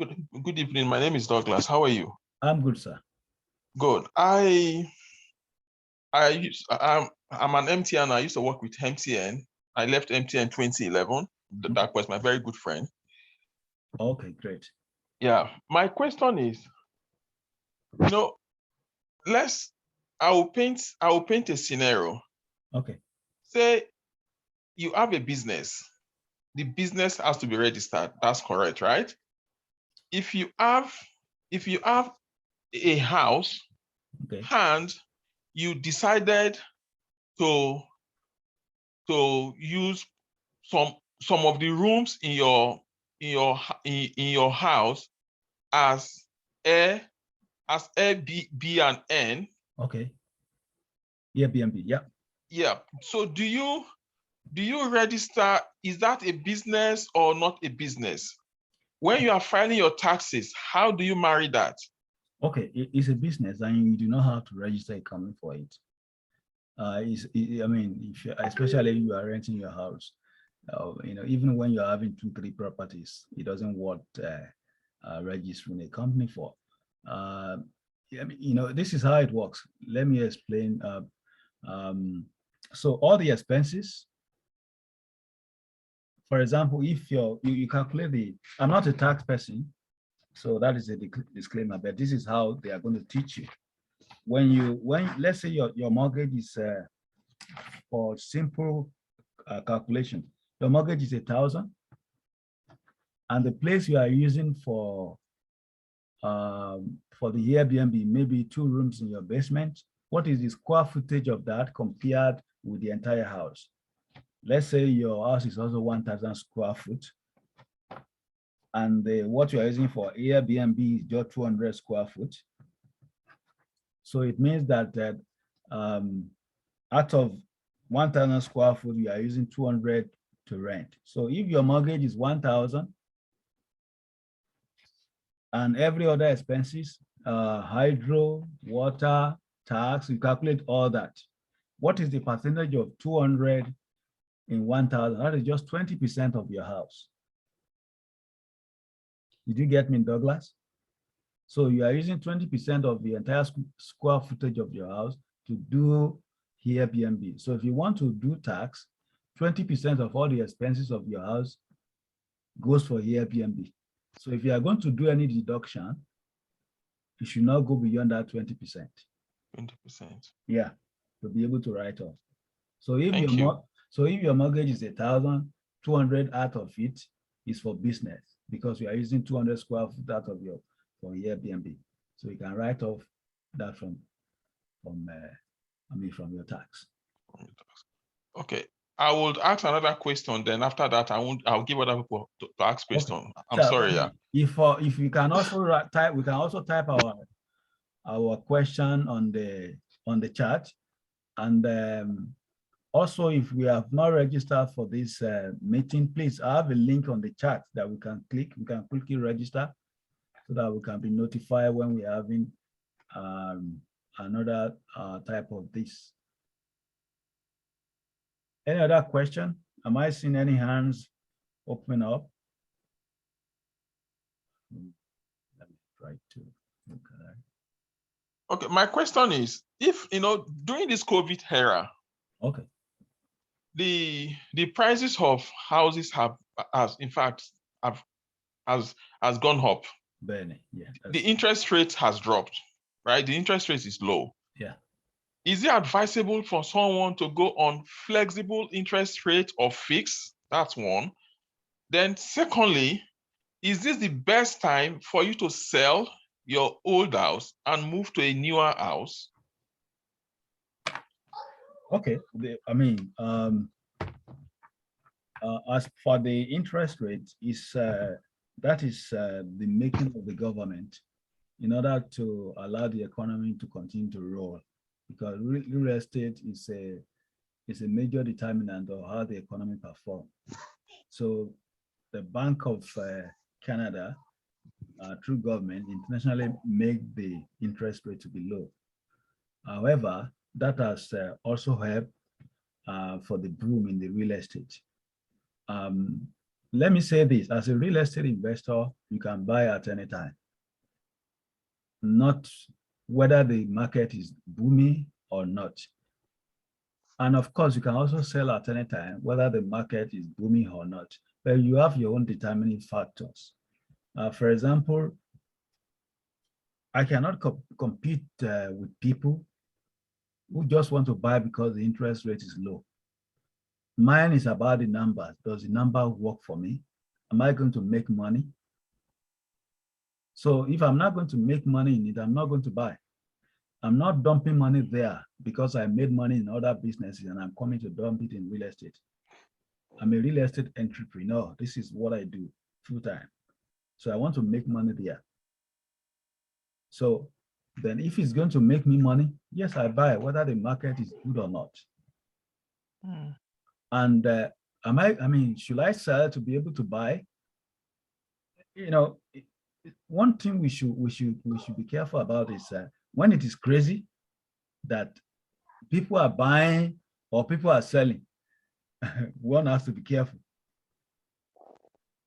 [SPEAKER 3] Good evening. My name is Douglas. How are you?
[SPEAKER 1] I'm good, sir.
[SPEAKER 3] Good. I'm an MTN. I used to work with MTN. I left MTN 2011. That was my very good friend.
[SPEAKER 1] Okay, great.
[SPEAKER 3] Yeah. My question is, you know, I will paint a scenario.
[SPEAKER 1] Okay.
[SPEAKER 3] Say you have a business. The business has to be registered. That's correct, right? If you have a house,
[SPEAKER 1] Okay.
[SPEAKER 3] and you decided to use some of the rooms in your house as A, B, and N.
[SPEAKER 1] Okay. Airbnb, yeah.
[SPEAKER 3] Yeah. So do you register? Is that a business or not a business? When you are filing your taxes, how do you marry that?
[SPEAKER 1] Okay, it's a business and you do not have to register a company for it. I mean, especially if you are renting your house, you know, even when you're having 2, 3 properties, it doesn't worth registering a company for. I mean, you know, this is how it works. Let me explain. So all the expenses, for example, if you calculate I'm not a tax person, so that is a disclaimer, but this is how they are going to teach you. When let's say your mortgage is for simple calculation, your mortgage is 1,000, and the place you are using for the Airbnb, maybe 2 rooms in your basement. What is the square footage of that compared with the entire house? Let's say your house is also 1,000 square foot, and what you are using for Airbnb is just 200 square foot. So it means that out of 1,000 square foot, you are using 200 to rent. So if your mortgage is 1,000 and every other expenses, hydro, water, tax, you calculate all that. What is the percentage of 200 in 1,000? That is just 20% of your house. Did you get me, Douglas? So you are using 20% of the entire square footage of your house to do Airbnb. So if you want to do tax, 20% of all the expenses of your house goes for Airbnb. So if you are going to do any deduction, you should not go beyond that 20%.
[SPEAKER 3] 20%.
[SPEAKER 1] Yeah, to be able to write off. So if your mortgage is 1,000, 200 out of it is for business, because you are using 200 square foot out of for Airbnb. So you can write off that from your tax.
[SPEAKER 3] Okay. I will ask another question. Then after that, I'll give other people to ask questions. Okay. I'm sorry. Yeah.
[SPEAKER 1] If we can also type, we can also type our question on the chat, and also if we have not registered for this meeting, please, I have a link on the chat that we can click. We can quickly register so that we can be notified when we are having another type of this. Any other question? Am I seeing any hands open up? Let me try to look at that.
[SPEAKER 3] Okay, my question is, if during this COVID era,
[SPEAKER 1] okay,
[SPEAKER 3] the prices of houses has gone up.
[SPEAKER 1] Benny, yeah.
[SPEAKER 3] The interest rate has dropped, right? The interest rate is low.
[SPEAKER 1] Yeah.
[SPEAKER 3] Is it advisable for someone to go on flexible interest rate or fixed? That's one. Then secondly, is this the best time for you to sell your old house and move to a newer house?
[SPEAKER 1] Okay, as for the interest rate, that is the making of the government in order to allow the economy to continue to roll, because real estate is a major determinant of how the economy performs. So the Bank of Canada, through government, internationally make the interest rate to be low. However, that has also helped for the boom in the real estate. Let me say this, as a real estate investor, you can buy at any time, not whether the market is booming or not. And of course, you can also sell at any time, whether the market is booming or not, but you have your own determining factors. For example, I cannot compete with people who just want to buy because the interest rate is low. Mine is about the numbers. Does the number work for me? Am I going to make money? So if I'm not going to make money in it, I'm not going to buy. I'm not dumping money there because I made money in other businesses and I'm coming to dump it in real estate. I'm a real estate entrepreneur. This is what I do full time. So I want to make money there. So then if it's going to make me money, yes, I buy, whether the market is good or not. And should I sell to be able to buy? You know, one thing we should be careful about is when it is crazy that people are buying or people are selling, one has to be careful.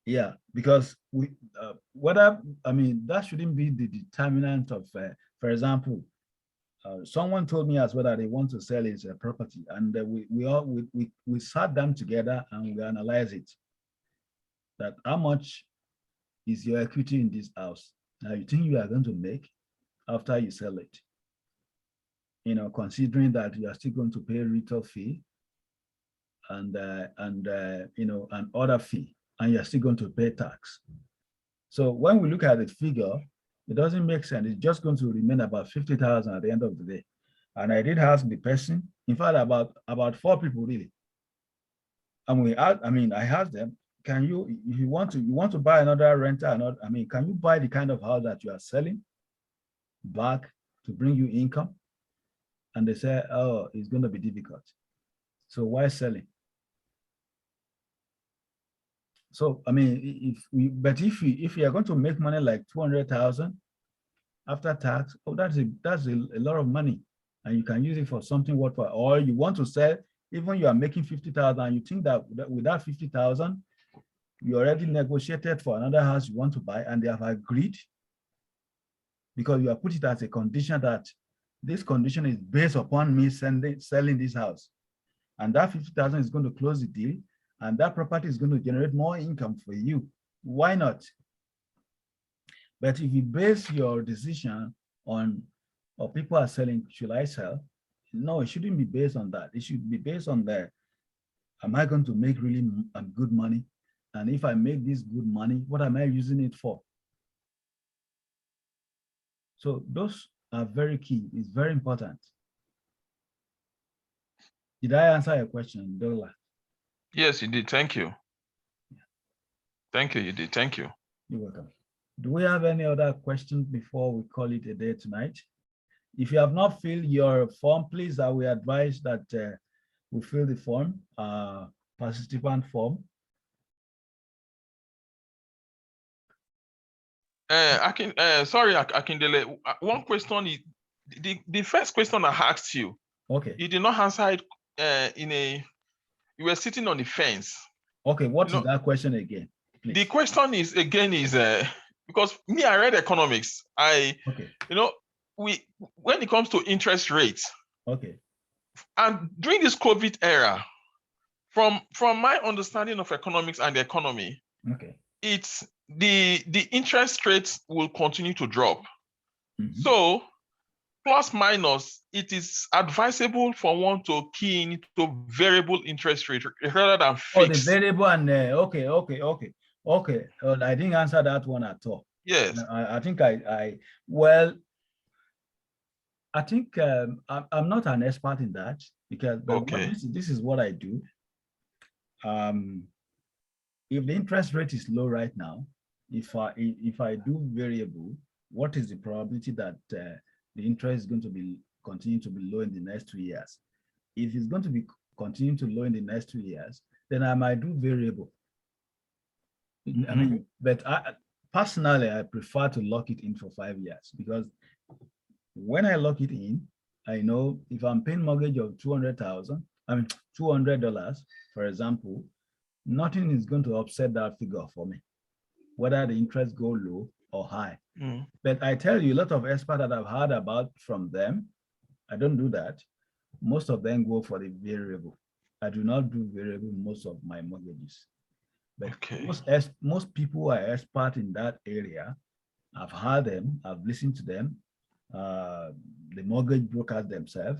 [SPEAKER 1] Yeah, because that shouldn't be the determinant of, for example, someone told me as well that they want to sell his property, and we sat down together and we analyzed it. That how much is your equity in this house? Now you think you are going to make after you sell it? You know, considering that you are still going to pay retail fee and an other fee, and you're still going to pay tax. So when we look at the figure, it doesn't make sense. It's just going to remain about 50,000 at the end of the day. And I did ask the person, in fact, about 4 people really. And I asked them, can you, if you want to buy another renter, can you buy the kind of house that you are selling back to bring you income? And they said, oh, it's going to be difficult. So why selling? So if you are going to make money like 200,000 after tax, oh, that's a lot of money, and you can use it for something worthwhile. Or you want to sell, even you are making 50,000, you think that with that 50,000, you already negotiated for another house you want to buy, and they have agreed, because you have put it as a condition that this condition is based upon me selling this house, and that 50,000 is going to close the deal, and that property is going to generate more income for you. Why not? But if you base your decision on, or people are selling, should I sell? No, it shouldn't be based on that. It should be based on am I going to make really good money? And if I make this good money, what am I using it for? So those are very key. It's very important. Did I answer your question, Dola?
[SPEAKER 3] Yes, you did. Thank you. Thank you, you did. Thank you.
[SPEAKER 1] You're welcome. Do we have any other questions before we call it a day tonight? If you have not filled your form, please, I will advise that we fill the form, participant form.
[SPEAKER 3] I can delay. One question is, the first question I asked you,
[SPEAKER 1] Okay.
[SPEAKER 3] you did not answer it you were sitting on the fence.
[SPEAKER 1] Okay, what is that question again, please?
[SPEAKER 3] The question is, because me, I read economics. When it comes to interest rates,
[SPEAKER 1] okay,
[SPEAKER 3] and during this COVID era, from my understanding of economics and the economy,
[SPEAKER 1] okay,
[SPEAKER 3] it's the interest rates will continue to drop.
[SPEAKER 1] Mm-hmm.
[SPEAKER 3] So plus minus, it is advisable for one to key into variable interest rate rather than fixed.
[SPEAKER 1] Oh, the variable and okay. I didn't answer that one at all.
[SPEAKER 3] Yes.
[SPEAKER 1] I think well, I think I'm not an expert in that because, but what
[SPEAKER 3] Okay.
[SPEAKER 1] this is what I do. Um, if the interest rate is low right now, if I do variable, what is the probability that the interest is going to be continue to be low in the next 2 years? If it's going to be continue to low in the next 2 years, then I might do variable. I mean, but personally, I prefer to lock it in for 5 years because when I lock it in, I know if I'm paying mortgage of 200,000, I mean $200, for example, nothing is going to upset that figure for me, whether the interest go low or high. But I tell you, a lot of experts that I've heard about from them, I don't do that. Most of them go for the variable. I do not do variable most of my mortgages. But
[SPEAKER 3] Okay.
[SPEAKER 1] most people who are expert in that area, I've heard them, I've listened to them, the mortgage brokers themselves,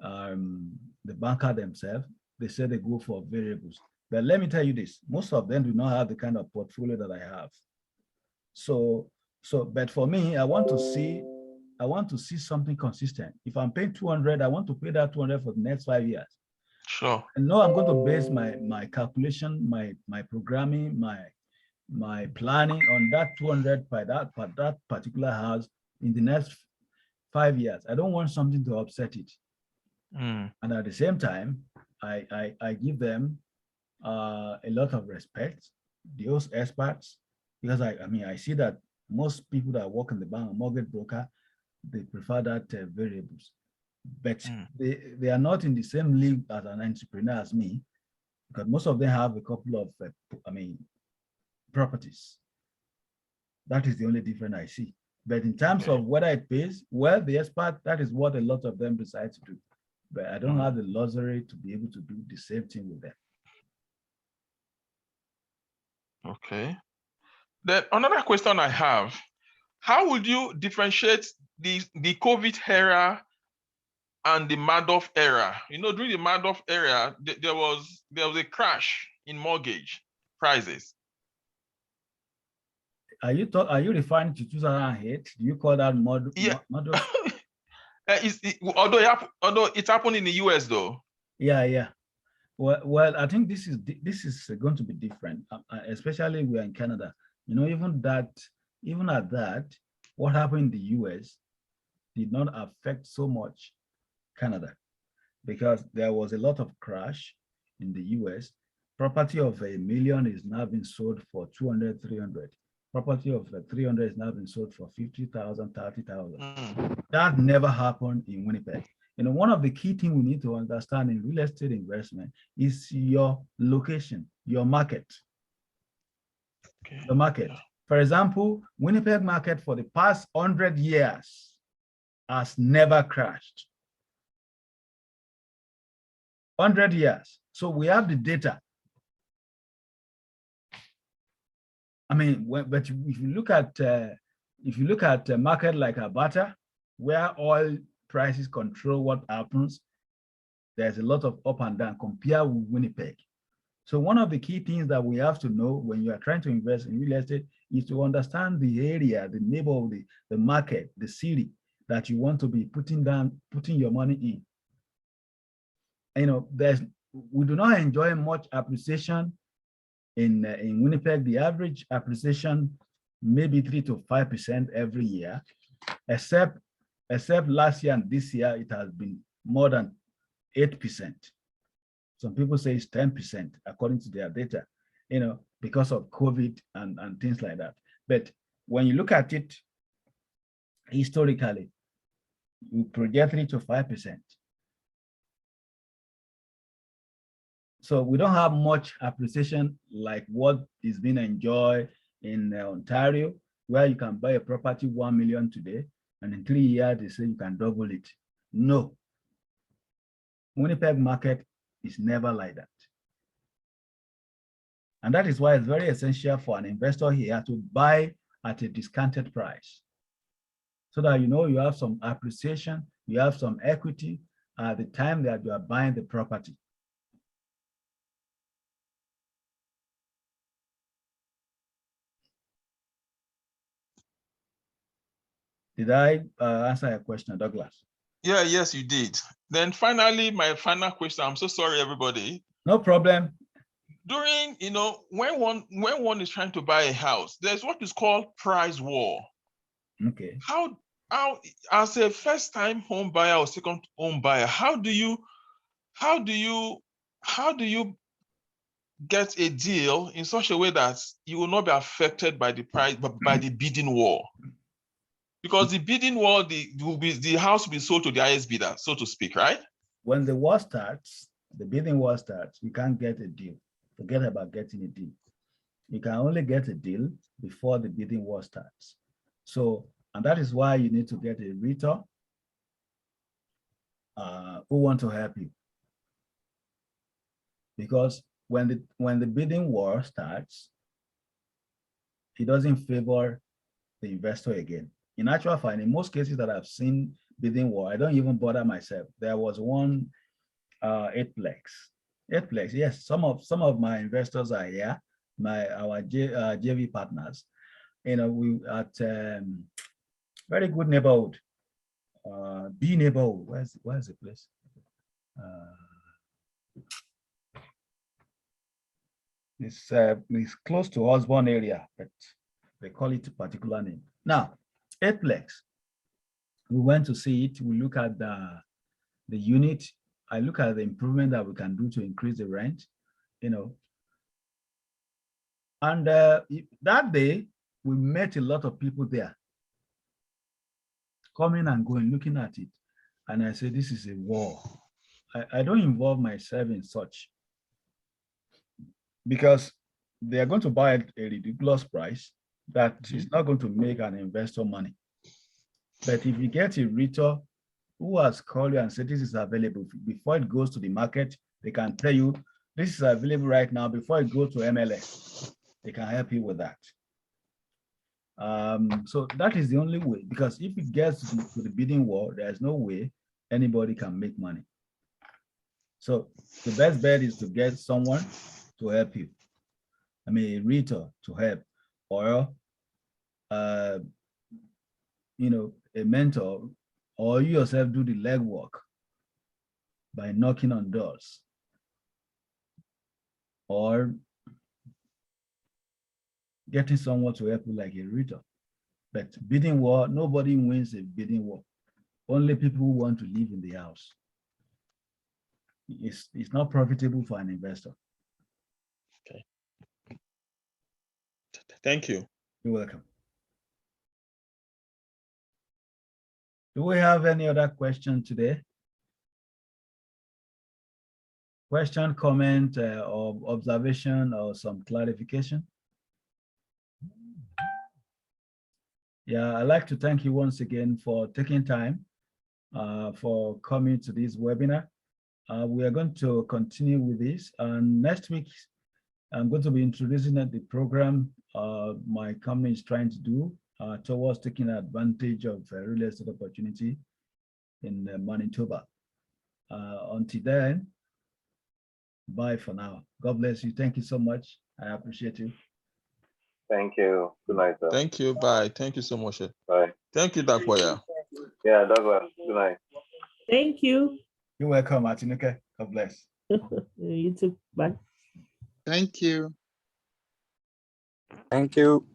[SPEAKER 1] the banker themselves, they say they go for variables. But let me tell you this, most of them do not have the kind of portfolio that I have. But for me, I want to see something consistent. If I'm paying 200, I want to pay that 200 for the next 5 years.
[SPEAKER 3] Sure.
[SPEAKER 1] And no, I'm going to base my calculation, my programming, my planning on that 200 by that particular house in the next 5 years. I don't want something to upset it. And at the same time, I give them a lot of respect, those experts, because I mean, I see that most people that work in the bank, mortgage broker, they prefer that variables, but they are not in the same league as an entrepreneur as me, because most of them have a couple of, properties. That is the only difference I see. But in terms of whether it pays, well, the expert, that is what a lot of them decide to do. But I don't have the luxury to be able to do the same thing with them.
[SPEAKER 3] Okay. Then another question I have, how would you differentiate the COVID era and the Madoff era? You know, during the Madoff era, there was a crash in mortgage prices.
[SPEAKER 1] Are you referring to 2008? Do you call that model?
[SPEAKER 3] Yeah.
[SPEAKER 1] Model?
[SPEAKER 3] Although it happened in the US though.
[SPEAKER 1] Yeah. Well, I think this is going to be different, especially we're in Canada. You know, even at that, what happened in the US did not affect so much Canada because there was a lot of crash in the US. Property of $1 million is now being sold for 200, 300. Property of 300 is now being sold for 50,000, 30,000. That never happened in Winnipeg. You know, one of the key things we need to understand in real estate investment is your location, your market. Okay. The market. Yeah. For example, Winnipeg market for the past 100 years has never crashed. 100 years. So we have the data. I mean, but if you look at a market like Alberta, where oil prices control what happens, there's a lot of up and down compared with Winnipeg. So one of the key things that we have to know when you are trying to invest in real estate is to understand the area, the neighborhood, the market, the city that you want to be putting your money in. You know, we do not enjoy much appreciation in Winnipeg. The average appreciation maybe 3 to 5% every year, except last year and this year it has been more than 8%. Some people say it's 10% according to their data, you know, because of COVID and things like that. But when you look at it historically, you project 3 to 5%. So we don't have much appreciation like what is being enjoyed in Ontario, where you can buy a property 1 million today, and in 3 years they say you can double it. No. Winnipeg market is never like that. And that is why it's very essential for an investor here to buy at a discounted price, so that you know you have some appreciation, you have some equity at the time that you are buying the property. Did I answer your question, Douglas?
[SPEAKER 3] Yeah, yes, you did. Then finally, my final question. I'm so sorry, everybody.
[SPEAKER 1] No problem.
[SPEAKER 3] During, when one is trying to buy a house, there's what is called price war.
[SPEAKER 1] Okay.
[SPEAKER 3] How as a first-time home buyer or second home buyer, how do you get a deal in such a way that you will not be affected by the price, but by the bidding war? Because the bidding war, the house will be sold to the highest bidder, so to speak, right?
[SPEAKER 1] When the war starts, the bidding war starts, you can't get a deal. Forget about getting a deal. You can only get a deal before the bidding war starts. So, and that is why you need to get a realtor who want to help you. Because when the bidding war starts, it doesn't favor the investor again. In actual fact, in most cases that I've seen bidding war, I don't even bother myself. There was one eightplex. Yes, some of my investors are here, our JV partners. We at very good neighborhood, B neighborhood. Where's the place? It's close to Osborne area, but they call it a particular name. Now, eightplex. We went to see it. We look at the unit. I look at the improvement that we can do to increase the rent, And that day, we met a lot of people there, coming and going, looking at it. And I said, this is a war. I don't involve myself in such, because they are going to buy at a ridiculous price that is not going to make an investor money. But if you get a realtor who has called you and said this is available, before it goes to the market, they can tell you this is available right now before it goes to MLS. They can help you with that. So that is the only way, because if it gets to the bidding war, there's no way anybody can make money. So the best bet is to get someone to help you. I mean, a realtor to help, or a mentor, or you yourself do the legwork by knocking on doors, or getting someone to help you like a realtor. But bidding war, nobody wins a bidding war. Only people who want to live in the house. It's not profitable for an investor.
[SPEAKER 3] Okay. Thank you.
[SPEAKER 1] You're welcome. Do we have any other question today? Question, comment, or observation, or some clarification? Yeah, I'd like to thank you once again for taking time for coming to this webinar. We are going to continue with this, and next week I'm going to be introducing the program my company is trying to do towards taking advantage of real estate opportunity in Manitoba. Until then, bye for now. God bless you. Thank you so much. I appreciate you.
[SPEAKER 4] Thank you. Good night, sir.
[SPEAKER 3] Thank you. Bye. Thank you so much.
[SPEAKER 4] Bye.
[SPEAKER 3] Thank you, Dakoya.
[SPEAKER 4] Yeah, Douglas. Good night.
[SPEAKER 5] Thank you.
[SPEAKER 1] You're welcome, Martinuke. God bless.
[SPEAKER 5] You too. Bye.
[SPEAKER 6] Thank you.
[SPEAKER 7] Thank you.